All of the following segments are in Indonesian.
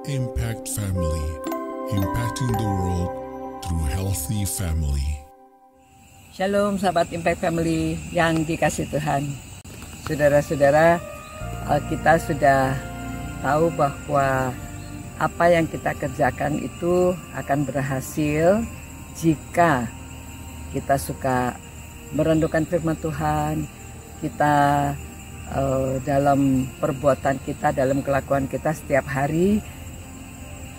Impact Family, impacting the world through healthy family. Shalom sahabat Impact Family yang dikasih Tuhan. Saudara-saudara, kita sudah tahu bahwa apa yang kita kerjakan itu akan berhasil jika kita suka merenungkan firman Tuhan, kita dalam perbuatan kita, dalam kelakuan kita setiap hari,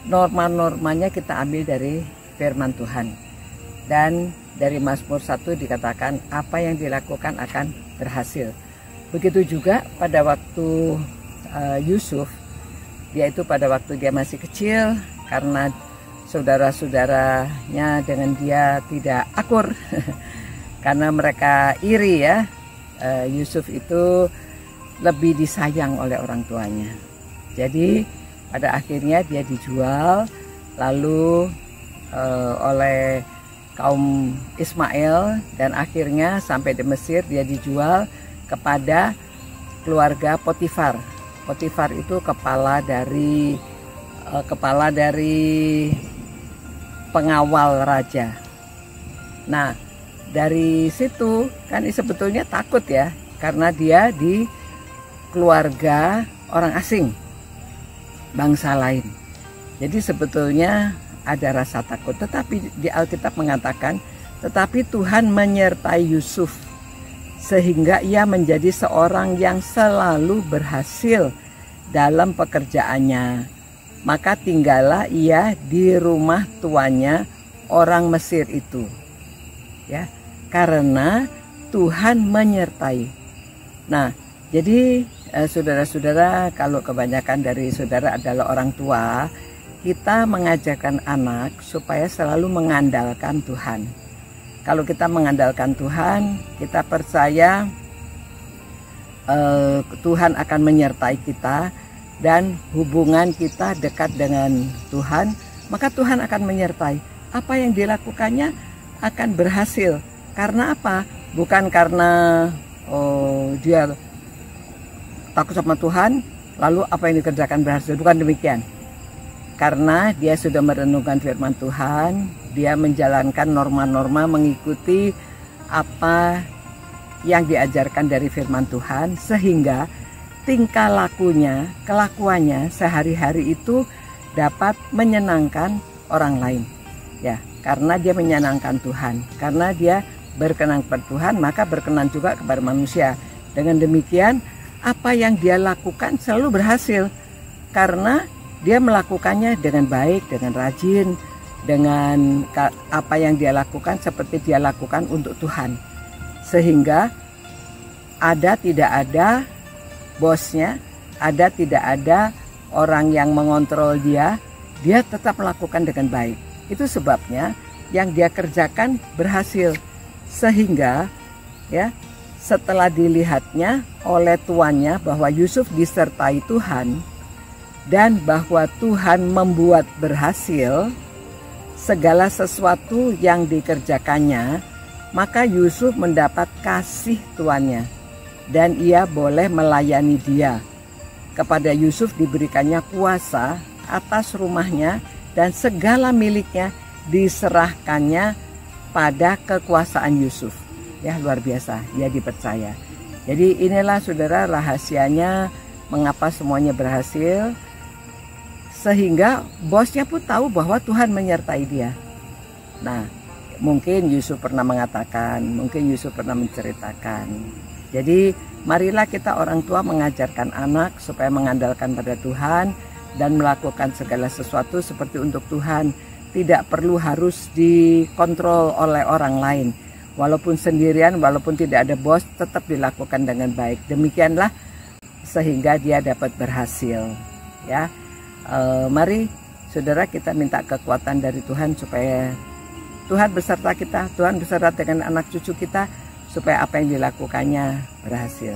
norma-normanya kita ambil dari firman Tuhan. Dan dari Mazmur 1 dikatakan apa yang dilakukan akan berhasil. Begitu juga pada waktu Yusuf, yaitu pada waktu dia masih kecil, karena saudara-saudaranya dengan dia tidak akur karena mereka iri ya. Yusuf itu lebih disayang oleh orang tuanya. Jadi pada akhirnya dia dijual lalu oleh kaum Ismail, dan akhirnya sampai di Mesir dia dijual kepada keluarga Potifar. Potifar itu kepala dari pengawal raja. Nah, dari situ kan sebetulnya takut ya, karena dia di keluarga orang asing, bangsa lain. Jadi sebetulnya ada rasa takut, tetapi di Alkitab mengatakan, tetapi Tuhan menyertai Yusuf sehingga ia menjadi seorang yang selalu berhasil dalam pekerjaannya. Maka tinggallah ia di rumah tuannya orang Mesir itu. Ya, karena Tuhan menyertai. Nah, jadi saudara-saudara, kalau kebanyakan dari saudara adalah orang tua, kita mengajarkan anak supaya selalu mengandalkan Tuhan. Kalau kita mengandalkan Tuhan, kita percaya Tuhan akan menyertai kita dan hubungan kita dekat dengan Tuhan, maka Tuhan akan menyertai. Apa yang dilakukannya akan berhasil. Karena apa? Bukan karena dia takut sama Tuhan, lalu apa yang dikerjakan berhasil. Bukan demikian. Karena dia sudah merenungkan firman Tuhan, dia menjalankan norma-norma, mengikuti apa yang diajarkan dari firman Tuhan, sehingga tingkah lakunya, kelakuannya sehari-hari itu dapat menyenangkan orang lain. Ya, karena dia menyenangkan Tuhan, karena dia berkenan kepada Tuhan, maka berkenan juga kepada manusia. Dengan demikian, apa yang dia lakukan selalu berhasil, karena dia melakukannya dengan baik, dengan rajin, dengan apa yang dia lakukan seperti dia lakukan untuk Tuhan. Sehingga ada tidak ada bosnya, ada tidak ada orang yang mengontrol dia tetap melakukan dengan baik. Itu sebabnya yang dia kerjakan berhasil. Sehingga ya, setelah dilihatnya oleh tuannya bahwa Yusuf disertai Tuhan dan bahwa Tuhan membuat berhasil segala sesuatu yang dikerjakannya, maka Yusuf mendapat kasih tuannya dan ia boleh melayani dia. Kepada Yusuf diberikannya kuasa atas rumahnya dan segala miliknya diserahkannya pada kekuasaan Yusuf. Ya, luar biasa, dia dipercaya. Jadi inilah saudara rahasianya mengapa semuanya berhasil, sehingga bosnya pun tahu bahwa Tuhan menyertai dia. Nah, mungkin Yusuf pernah mengatakan, mungkin Yusuf pernah menceritakan. Jadi marilah kita orang tua mengajarkan anak supaya mengandalkan pada Tuhan dan melakukan segala sesuatu seperti untuk Tuhan. Tidak perlu harus dikontrol oleh orang lain. Walaupun sendirian, walaupun tidak ada bos, tetap dilakukan dengan baik. Demikianlah sehingga dia dapat berhasil. Ya, mari saudara kita minta kekuatan dari Tuhan supaya Tuhan beserta kita, Tuhan beserta dengan anak cucu kita, supaya apa yang dilakukannya berhasil.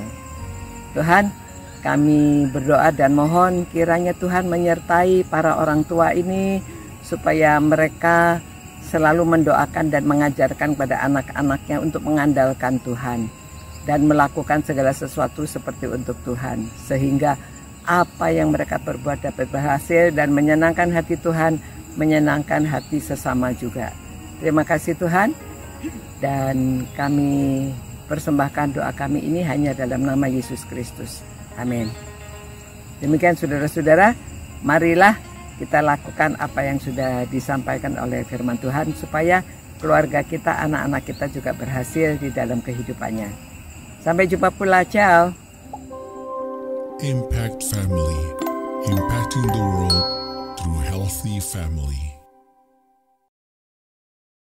Tuhan, kami berdoa dan mohon kiranya Tuhan menyertai para orang tua ini supaya mereka selalu mendoakan dan mengajarkan pada anak-anaknya untuk mengandalkan Tuhan dan melakukan segala sesuatu seperti untuk Tuhan, sehingga apa yang mereka perbuat dapat berhasil dan menyenangkan hati Tuhan, menyenangkan hati sesama juga. Terima kasih Tuhan, dan kami persembahkan doa kami ini hanya dalam nama Yesus Kristus. Amin. Demikian saudara-saudara, marilah kita lakukan apa yang sudah disampaikan oleh firman Tuhan supaya keluarga kita, anak-anak kita juga berhasil di dalam kehidupannya. Sampai jumpa pula, ciao. Impact Family, impacting the world through healthy family.